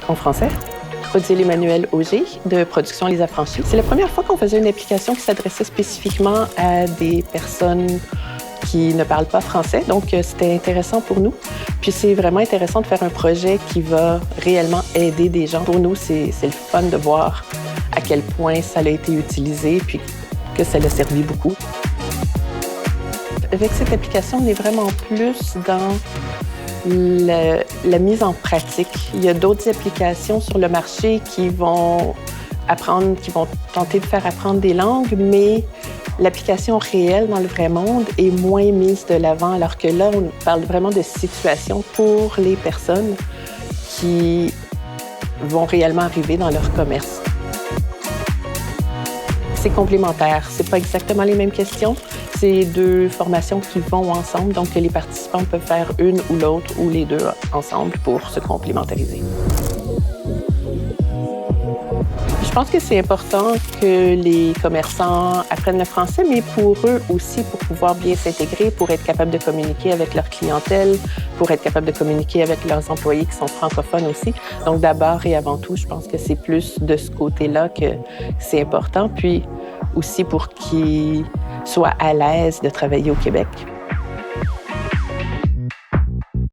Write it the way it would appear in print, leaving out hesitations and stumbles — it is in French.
en français. Odile Emmanuel Auger de Production Les Affranchis. C'est la première fois qu'on faisait une application qui s'adressait spécifiquement à des personnes qui ne parlent pas français, donc c'était intéressant pour nous. Puis c'est vraiment intéressant de faire un projet qui va réellement aider des gens. Pour nous, c'est le fun de voir à quel point ça a été utilisé, puis que ça l'a servi beaucoup. Avec cette application, on est vraiment plus dans la mise en pratique. Il y a d'autres applications sur le marché qui vont tenter de faire apprendre des langues, mais l'application réelle dans le vrai monde est moins mise de l'avant, alors que là, on parle vraiment de situations pour les personnes qui vont réellement arriver dans leur commerce. C'est complémentaire, c'est pas exactement les mêmes questions. C'est deux formations qui vont ensemble, donc les participants peuvent faire une ou l'autre ou les deux ensemble pour se complémentariser. Je pense que c'est important que les commerçants apprennent le français, mais pour eux aussi, pour pouvoir bien s'intégrer, pour être capable de communiquer avec leur clientèle, pour être capable de communiquer avec leurs employés qui sont francophones aussi. Donc d'abord et avant tout, je pense que c'est plus de ce côté-là que c'est important, puis aussi pour qu'ils soient à l'aise de travailler au Québec.